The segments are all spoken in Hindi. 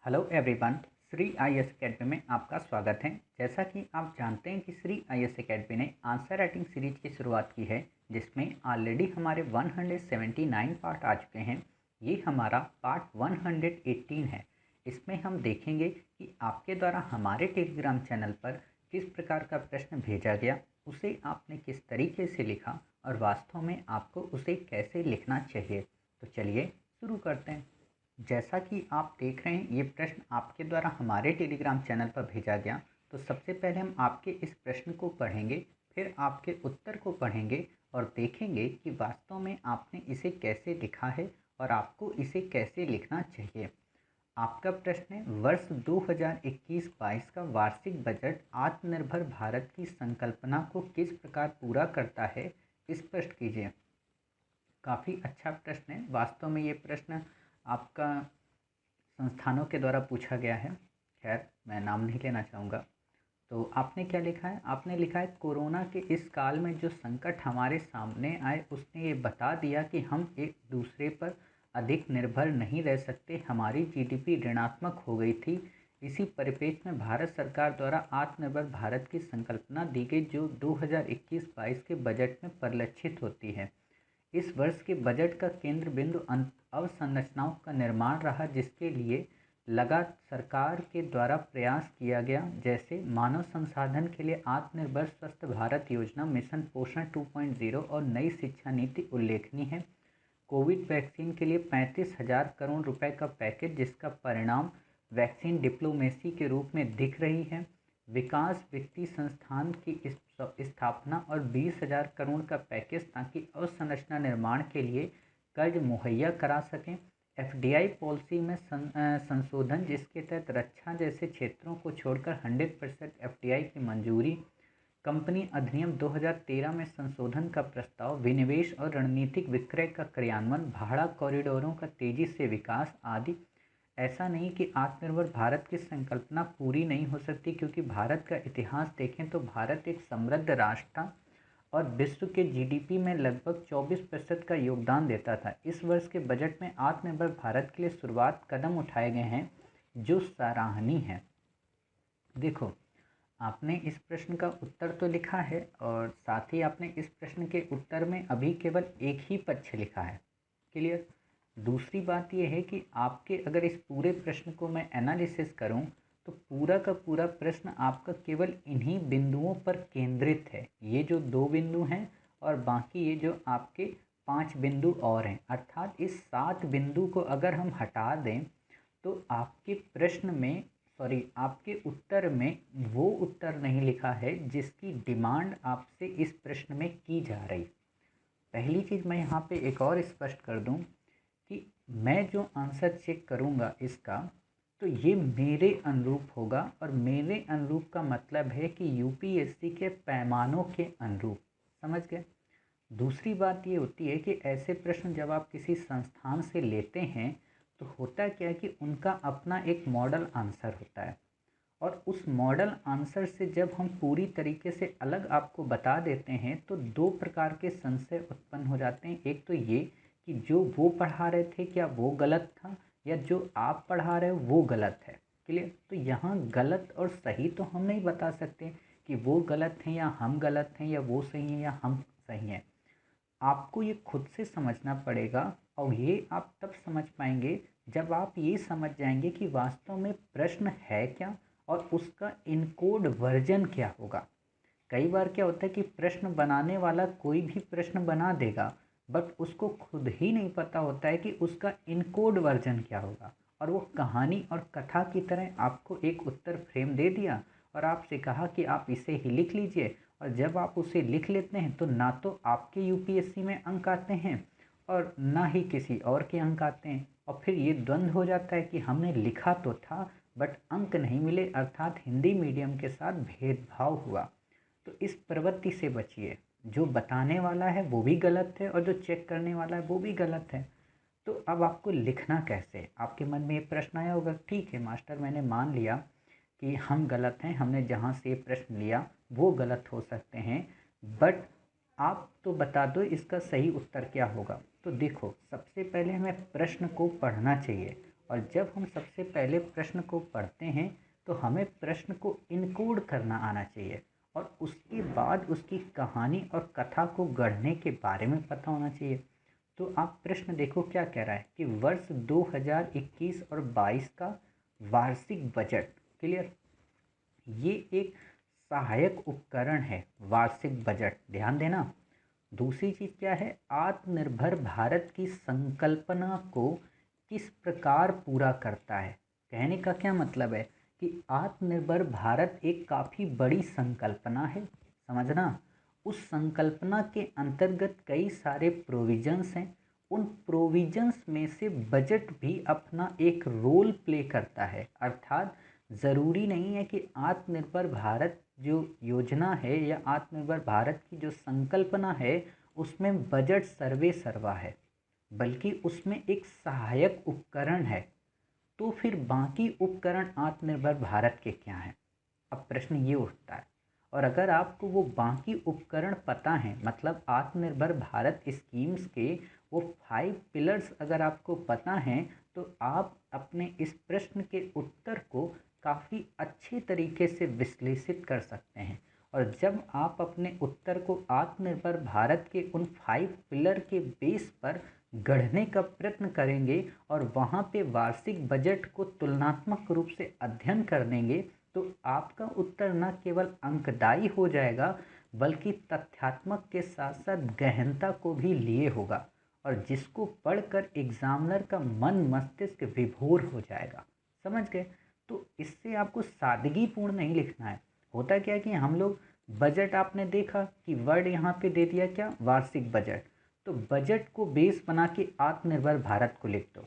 Hello everyone. Shri IAS academy में आपका स्वागत है। जैसा कि आप जानते हैं कि श्री आईएएस एकेडमी ने आंसर राइटिंग सीरीज की शुरुआत की है, जिसमें ऑलरेडी हमारे 179 पार्ट आ चुके हैं। ये हमारा पार्ट 118 है। इसमें हम देखेंगे कि आपके द्वारा हमारे टेलीग्राम चैनल पर किस प्रकार का प्रश्न भेजा गया, उसे आपने किस तरीके से लिखा और वास्तव में आपको उसे कैसे लिखना चाहिए। तो चलिए शुरू करते हैं। जैसा कि आप देख रहे हैं, ये प्रश्न आपके द्वारा हमारे टेलीग्राम चैनल पर भेजा गया। तो सबसे पहले हम आपके इस प्रश्न को पढ़ेंगे, फिर आपके उत्तर को पढ़ेंगे और देखेंगे कि वास्तव में आपने इसे कैसे लिखा है और आपको इसे कैसे लिखना चाहिए। आपका प्रश्न है, वर्ष 2021-22 का वार्षिक बजट आत्मनिर्भर भारत की संकल्पना को किस प्रकार पूरा करता है, स्पष्ट कीजिए। काफ़ी अच्छा प्रश्न है। वास्तव में ये प्रश्न आपका संस्थानों के द्वारा पूछा गया है। खैर, मैं नाम नहीं लेना चाहूँगा। तो आपने क्या लिखा है? आपने लिखा है, कोरोना के इस काल में जो संकट हमारे सामने आए, उसने ये बता दिया कि हम एक दूसरे पर अधिक निर्भर नहीं रह सकते। हमारी जीडीपी ऋणात्मक हो गई थी। इसी परिप्रेक्ष्य में भारत सरकार द्वारा आत्मनिर्भर भारत की संकल्पना दी गई, जो 2021-22 के बजट में परिलक्षित होती है। इस वर्ष के बजट का केंद्र बिंदु अवसंरचनाओं का निर्माण रहा, जिसके लिए लगा सरकार के द्वारा प्रयास किया गया, जैसे मानव संसाधन के लिए आत्मनिर्भर स्वस्थ भारत योजना, मिशन पोषण 2.0 और नई शिक्षा नीति उल्लेखनीय है। कोविड वैक्सीन के लिए 35,000 करोड़ रुपए का पैकेज, जिसका परिणाम वैक्सीन डिप्लोमेसी के रूप में दिख रही है। विकास वित्तीय संस्थान की स्थापना और 20,000 करोड़ का पैकेज, ताकि अवसंरचना निर्माण के लिए कर्ज मुहैया करा सकें। एफडीआई पॉलिसी में संशोधन, जिसके तहत रक्षा जैसे क्षेत्रों को छोड़कर 100% एफडीआई की मंजूरी। कंपनी अधिनियम 2013 में संशोधन का प्रस्ताव। विनिवेश और रणनीतिक विक्रय का क्रियान्वयन। भाड़ा कॉरिडोरों का तेजी से विकास आदि। ऐसा नहीं कि आत्मनिर्भर भारत की संकल्पना पूरी नहीं हो सकती, क्योंकि भारत का इतिहास देखें तो भारत एक समृद्ध राष्ट्र था और विश्व के जीडीपी में लगभग 24% का योगदान देता था। इस वर्ष के बजट में आत्मनिर्भर भारत के लिए शुरुआत कदम उठाए गए हैं, जो सराहनीय है। देखो, आपने इस प्रश्न का उत्तर तो लिखा है और साथ ही आपने इस प्रश्न के उत्तर में अभी केवल एक ही पक्ष लिखा है। क्लियर। दूसरी बात यह है कि आपके अगर इस पूरे प्रश्न को मैं एनालिसिस करूं, तो पूरा का पूरा प्रश्न आपका केवल इन्हीं बिंदुओं पर केंद्रित है। ये जो 2 बिंदु हैं और बाकी ये जो आपके 5 बिंदु और हैं, अर्थात इस 7 बिंदु को अगर हम हटा दें, तो आपके प्रश्न में आपके उत्तर में वो उत्तर नहीं लिखा है जिसकी डिमांड आपसे इस प्रश्न में की जा रही। पहली चीज़ मैं यहाँ पे एक और स्पष्ट कर दूँ कि मैं जो आंसर चेक करूँगा इसका, तो ये मेरे अनुरूप होगा, और मेरे अनुरूप का मतलब है कि यूपीएससी के पैमानों के अनुरूप। समझ गए? दूसरी बात ये होती है कि ऐसे प्रश्न जब आप किसी संस्थान से लेते हैं, तो होता क्या है कि उनका अपना एक मॉडल आंसर होता है, और उस मॉडल आंसर से जब हम पूरी तरीके से अलग आपको बता देते हैं, तो 2 प्रकार के संशय उत्पन्न हो जाते हैं। एक तो ये कि जो वो पढ़ा रहे थे क्या वो गलत था, या जो आप पढ़ा रहे हो वो गलत है। क्लियर। तो यहाँ गलत और सही तो हम नहीं बता सकते कि वो गलत हैं या हम गलत हैं, या वो सही हैं या हम सही हैं। आपको ये खुद से समझना पड़ेगा, और ये आप तब समझ पाएंगे जब आप ये समझ जाएंगे कि वास्तव में प्रश्न है क्या और उसका इनकोड वर्जन क्या होगा। कई बार क्या होता है कि प्रश्न बनाने वाला कोई भी प्रश्न बना देगा, बट उसको खुद ही नहीं पता होता है कि उसका इनकोड वर्जन क्या होगा, और वो कहानी और कथा की तरह आपको एक उत्तर फ्रेम दे दिया और आपसे कहा कि आप इसे ही लिख लीजिए, और जब आप उसे लिख लेते हैं तो ना तो आपके यूपीएससी में अंक आते हैं और ना ही किसी और के अंक आते हैं, और फिर ये द्वंद्व हो जाता है कि हमने लिखा तो था बट अंक नहीं मिले, अर्थात हिंदी मीडियम के साथ भेदभाव हुआ। तो इस प्रवृत्ति से बचिए। जो बताने वाला है वो भी गलत है और जो चेक करने वाला है वो भी गलत है। तो अब आपको लिखना कैसे? आपके मन में ये प्रश्न आया होगा, ठीक है मास्टर, मैंने मान लिया कि हम गलत हैं, हमने जहाँ से ये प्रश्न लिया वो गलत हो सकते हैं, बट आप तो बता दो इसका सही उत्तर क्या होगा। तो देखो, सबसे पहले हमें प्रश्न को पढ़ना चाहिए और जब हम सबसे पहले प्रश्न को पढ़ते हैं तो हमें प्रश्न को इनकोड करना आना चाहिए और उसके बाद उसकी कहानी और कथा को गढ़ने के बारे में पता होना चाहिए। तो आप प्रश्न देखो क्या कह रहा है कि वर्ष 2021 और 22 का वार्षिक बजट। क्लियर। ये एक सहायक उपकरण है वार्षिक बजट, ध्यान देना। दूसरी चीज़ क्या है, आत्मनिर्भर भारत की संकल्पना को किस प्रकार पूरा करता है। कहने का क्या मतलब है कि आत्मनिर्भर भारत एक काफ़ी बड़ी संकल्पना है, समझना। उस संकल्पना के अंतर्गत कई सारे प्रोविजंस हैं। उन प्रोविजंस में से बजट भी अपना एक रोल प्ले करता है। अर्थात ज़रूरी नहीं है कि आत्मनिर्भर भारत जो योजना है या आत्मनिर्भर भारत की जो संकल्पना है उसमें बजट सर्वे सर्वा है, बल्कि उसमें एक सहायक उपकरण है। तो फिर बाकी उपकरण आत्मनिर्भर भारत के क्या हैं? अब प्रश्न ये उठता है। और अगर आपको वो बाकी उपकरण पता है, मतलब आत्मनिर्भर भारत स्कीम्स के वो 5 पिलर्स अगर आपको पता हैं, तो आप अपने इस प्रश्न के उत्तर को काफ़ी अच्छे तरीके से विश्लेषित कर सकते हैं। और जब आप अपने उत्तर को आत्मनिर्भर भारत के उन 5 पिलर के बेस पर गढ़ने का प्रयत्न करेंगे और वहाँ पे वार्षिक बजट को तुलनात्मक रूप से अध्ययन कर लेंगे, तो आपका उत्तर न केवल अंकदायी हो जाएगा बल्कि तथ्यात्मक के साथ साथ गहनता को भी लिए होगा, और जिसको पढ़कर एग्जामिनर का मन मस्तिष्क विभोर हो जाएगा। समझ गए? तो इससे आपको सादगीपूर्ण नहीं लिखना है। होता क्या है कि हम लोग बजट, आपने देखा कि वर्ड यहाँ पे दे दिया क्या, वार्षिक बजट, तो बजट को बेस बना के आत्मनिर्भर भारत को लिख दो।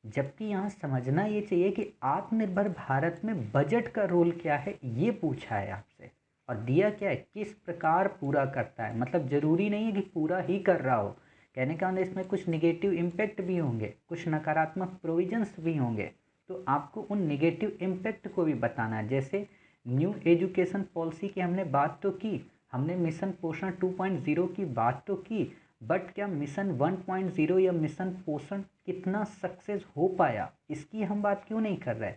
जबकि यहाँ समझना ये चाहिए कि आत्मनिर्भर भारत में बजट का रोल क्या है, ये पूछा है आपसे, और दिया क्या है, किस प्रकार पूरा करता है। मतलब ज़रूरी नहीं है कि पूरा ही कर रहा हो। कहने का मतलब इसमें कुछ निगेटिव इम्पैक्ट भी होंगे, कुछ नकारात्मक प्रोविजंस भी होंगे, तो आपको उन निगेटिव इम्पैक्ट को भी बताना है। जैसे न्यू एजुकेशन पॉलिसी की हमने बात तो की, हमने मिशन पोषण 2.0 की बात तो की, बट क्या मिशन 1.0 या मिशन पोषण कितना सक्सेस हो पाया, इसकी हम बात क्यों नहीं कर रहे।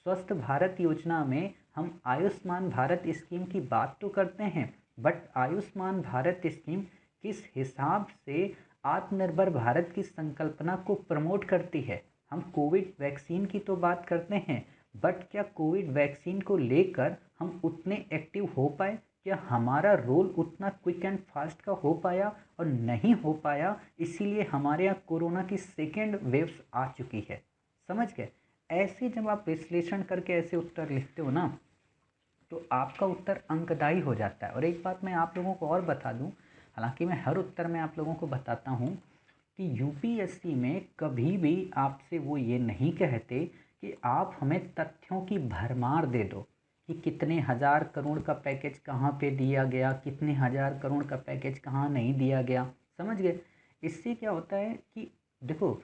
स्वस्थ भारत योजना में हम आयुष्मान भारत स्कीम की बात तो करते हैं, बट आयुष्मान भारत स्कीम किस हिसाब से आत्मनिर्भर भारत की संकल्पना को प्रमोट करती है। हम कोविड वैक्सीन की तो बात करते हैं, बट क्या कोविड वैक्सीन को लेकर हम उतने एक्टिव हो पाए, क्या हमारा रोल उतना क्विक एंड फास्ट का हो पाया, और नहीं हो पाया, इसीलिए हमारे यहाँ कोरोना की सेकेंड वेव्स आ चुकी है। समझ गए? ऐसे जब आप विश्लेषण करके ऐसे उत्तर लिखते हो ना, तो आपका उत्तर अंकदायी हो जाता है। और एक बात मैं आप लोगों को और बता दूं, हालांकि मैं हर उत्तर में आप लोगों को बताता हूं कि यूपीएससी में कभी भी आपसे वो ये नहीं कहते कि आप हमें तथ्यों की भरमार दे दो कि कितने हज़ार करोड़ का पैकेज कहाँ पे दिया गया, कितने हज़ार करोड़ का पैकेज कहाँ नहीं दिया गया। समझ गए? इससे क्या होता है कि देखो,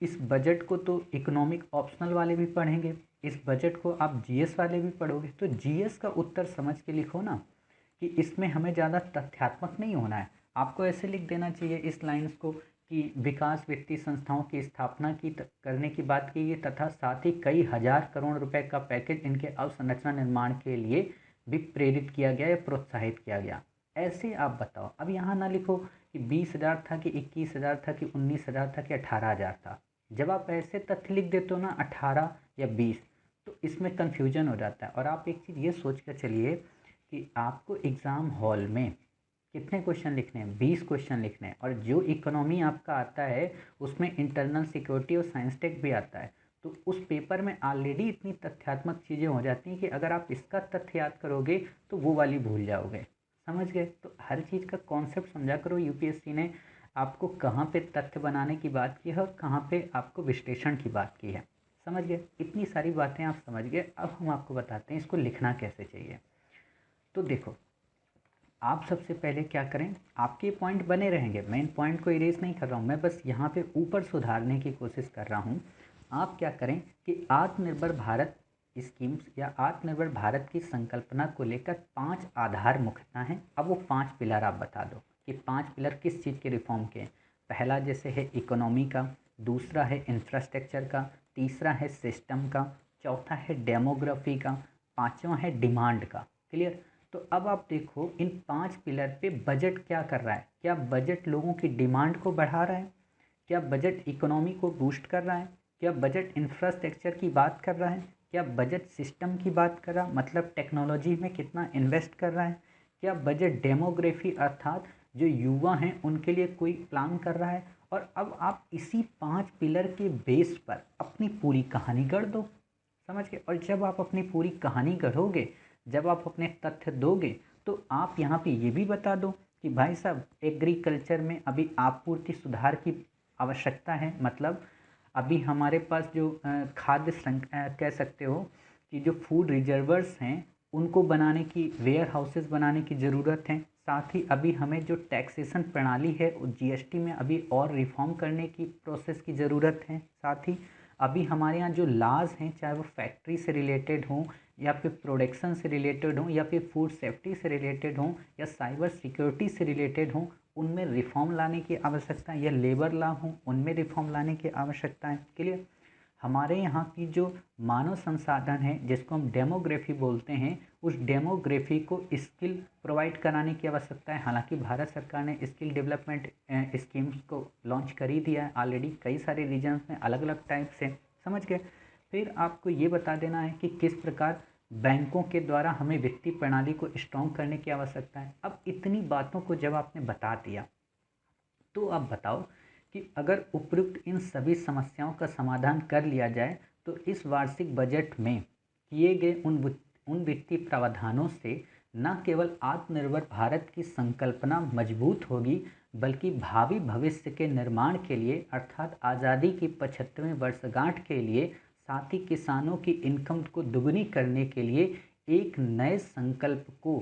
इस बजट को तो इकोनॉमिक ऑप्शनल वाले भी पढ़ेंगे, इस बजट को आप जीएस वाले भी पढ़ोगे, तो जीएस का उत्तर समझ के लिखो ना कि इसमें हमें ज़्यादा तथ्यात्मक नहीं होना है। आपको ऐसे लिख देना चाहिए इस लाइन्स को कि विकास वित्तीय संस्थाओं की स्थापना करने की बात की गई, तथा साथ ही कई हज़ार करोड़ रुपए का पैकेज इनके अवसंरचना निर्माण के लिए भी प्रेरित किया गया या प्रोत्साहित किया गया। ऐसे आप बताओ। अब यहाँ ना लिखो कि 20,000 था कि 21,000 था कि 19,000 था कि 18,000 था। जब आप ऐसे तथ्य लिख देते हो ना 18 या 20, तो इसमें कन्फ्यूजन हो जाता है। और आप एक चीज़ ये सोच कर चलिए कि आपको एग्ज़ाम हॉल में कितने क्वेश्चन लिखने हैं, 20 क्वेश्चन लिखने हैं, और जो इकोनॉमी आपका आता है उसमें इंटरनल सिक्योरिटी और साइंस टेक भी आता है। तो उस पेपर में ऑलरेडी इतनी तथ्यात्मक चीज़ें हो जाती हैं कि अगर आप इसका तथ्य याद करोगे तो वो वाली भूल जाओगे। समझ गए? तो हर चीज़ का कॉन्सेप्ट समझा करो। यूपीएससी ने आपको कहाँ पे तथ्य बनाने की बात की है और कहाँ पे आपको विश्लेषण की बात की है। समझ गए? इतनी सारी बातें आप समझ गए। अब हम आपको बताते हैं इसको लिखना कैसे चाहिए। तो देखो, आप सबसे पहले क्या करें, आपके पॉइंट बने रहेंगे, मैं इन पॉइंट को इरेज नहीं कर रहा हूँ, मैं बस यहाँ पे ऊपर सुधारने की कोशिश कर रहा हूँ। आप क्या करें कि आत्मनिर्भर भारत स्कीम्स या आत्मनिर्भर भारत की संकल्पना को लेकर 5 आधार मुख्यता हैं। अब वो 5 पिलर आप बता दो कि 5 पिलर किस चीज़ के रिफॉर्म के हैं। पहला जैसे है इकोनॉमी का, दूसरा है इंफ्रास्ट्रक्चर का, तीसरा है सिस्टम का, चौथा है डेमोग्राफी का, पांचवा है डिमांड का। क्लियर। तो अब आप देखो इन 5 पिलर पे बजट क्या कर रहा है। क्या बजट लोगों की डिमांड को बढ़ा रहा है? क्या बजट इकोनॉमी को बूस्ट कर रहा है? क्या बजट इंफ्रास्ट्रक्चर की बात कर रहा है? क्या बजट सिस्टम की बात कर रहा है, मतलब टेक्नोलॉजी में कितना इन्वेस्ट कर रहा है? क्या बजट डेमोग्राफी अर्थात जो युवा हैं उनके लिए कोई प्लान कर रहा है? और अब आप इसी 5 पिलर के बेस पर अपनी पूरी कहानी गढ़ दो। समझ गए। और जब आप अपनी पूरी कहानी गढ़ोगे, जब आप अपने तथ्य दोगे, तो आप यहाँ पे ये भी बता दो कि भाई साहब एग्रीकल्चर में अभी आपूर्ति सुधार की आवश्यकता है। मतलब अभी हमारे पास जो खाद्य कह सकते हो कि जो फूड रिजर्वर्स हैं उनको बनाने की, वेयर हाउसेस बनाने की ज़रूरत है। साथ ही अभी हमें जो टैक्सेशन प्रणाली है जीएसटी में अभी और रिफॉर्म करने की प्रोसेस की ज़रूरत है। साथ ही अभी हमारे यहाँ जो लाज हैं, चाहे वो फैक्ट्री से रिलेटेड हों या फिर प्रोडक्शन से रिलेटेड हों या फिर फूड सेफ्टी से रिलेटेड हों या साइबर सिक्योरिटी से रिलेटेड हों, उनमें रिफॉर्म लाने की आवश्यकता है। या लेबर लॉ हों, उनमें रिफॉर्म लाने की आवश्यकता है। क्लियर। हमारे यहाँ की जो मानव संसाधन है जिसको हम डेमोग्राफी बोलते हैं, उस डेमोग्राफी को स्किल प्रोवाइड कराने की आवश्यकता है। हालांकि भारत सरकार ने स्किल डेवलपमेंट स्कीम्स को लॉन्च कर ही दिया है ऑलरेडी, कई सारे रीजन्स में अलग अलग टाइप से। समझ गए। फिर आपको ये बता देना है कि किस प्रकार बैंकों के द्वारा हमें वित्तीय प्रणाली को स्ट्रॉन्ग करने की आवश्यकता है। अब इतनी बातों को जब आपने बता दिया, तो आप बताओ कि अगर उपयुक्त इन सभी समस्याओं का समाधान कर लिया जाए तो इस वार्षिक बजट में किए गए उन वित्तीय प्रावधानों से न केवल आत्मनिर्भर भारत की संकल्पना मजबूत होगी, बल्कि भावी भविष्य के निर्माण के लिए अर्थात आज़ादी की 75वीं वर्षगांठ के लिए, साथ ही किसानों की इनकम को दुगनी करने के लिए एक नए संकल्प को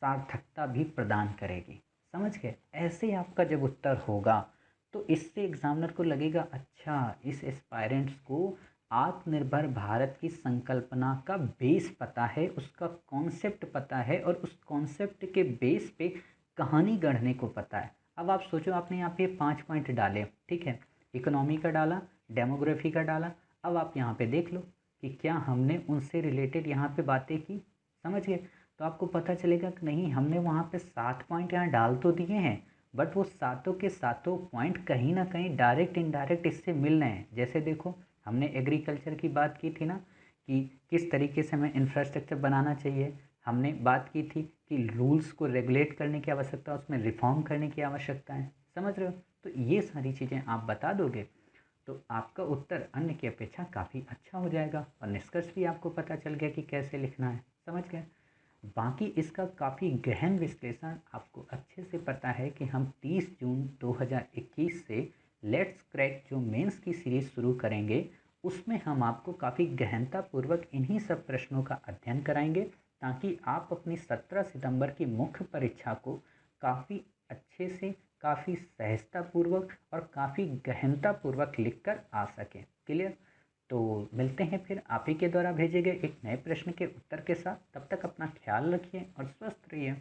सार्थकता भी प्रदान करेगी। समझ गए। ऐसे आपका जब उत्तर होगा तो इससे एग्जामिनर को लगेगा अच्छा इस एस्पायरेंट्स को आत्मनिर्भर भारत की संकल्पना का बेस पता है, उसका कॉन्सेप्ट पता है और उस कॉन्सेप्ट के बेस पे कहानी गढ़ने को पता है। अब आप सोचो, आपने यहाँ पे 5 पॉइंट डाले, ठीक है, इकोनॉमी का डाला, डेमोग्राफी का डाला। अब आप यहाँ पे देख लो कि क्या हमने उनसे रिलेटेड यहाँ पे बातें की। समझ गए। तो आपको पता चलेगा कि नहीं, हमने वहाँ पे 7 पॉइंट यहाँ डाल तो दिए हैं, बट वो सातों के सातों पॉइंट कहीं ना कहीं डायरेक्ट इनडायरेक्ट इससे मिल रहे हैं। जैसे देखो, हमने एग्रीकल्चर की बात की थी ना कि किस तरीके से हमें इंफ्रास्ट्रक्चर बनाना चाहिए। हमने बात की थी कि रूल्स को रेगुलेट करने की आवश्यकता, उसमें रिफॉर्म करने की आवश्यकता है। समझ रहे हो। तो ये सारी चीज़ें आप बता दोगे तो आपका उत्तर अन्य की अपेक्षा काफ़ी अच्छा हो जाएगा और निष्कर्ष भी आपको पता चल गया कि कैसे लिखना है। समझ गए। बाकी इसका काफ़ी गहन विश्लेषण आपको अच्छे से पता है कि हम 30 जून 2021 से लेट्स क्रैक जो मेंस की सीरीज शुरू करेंगे, उसमें हम आपको काफ़ी गहनतापूर्वक इन्हीं सब प्रश्नों का अध्ययन कराएंगे, ताकि आप अपनी 17 सितंबर की मुख्य परीक्षा को काफ़ी अच्छे से, काफ़ी सहजतापूर्वक और काफ़ी गहनतापूर्वक लिख कर आ सकें। क्लियर। तो मिलते हैं फिर आप ही के द्वारा भेजे गए एक नए प्रश्न के उत्तर के साथ। तब तक अपना ख्याल रखिए और स्वस्थ रहिए।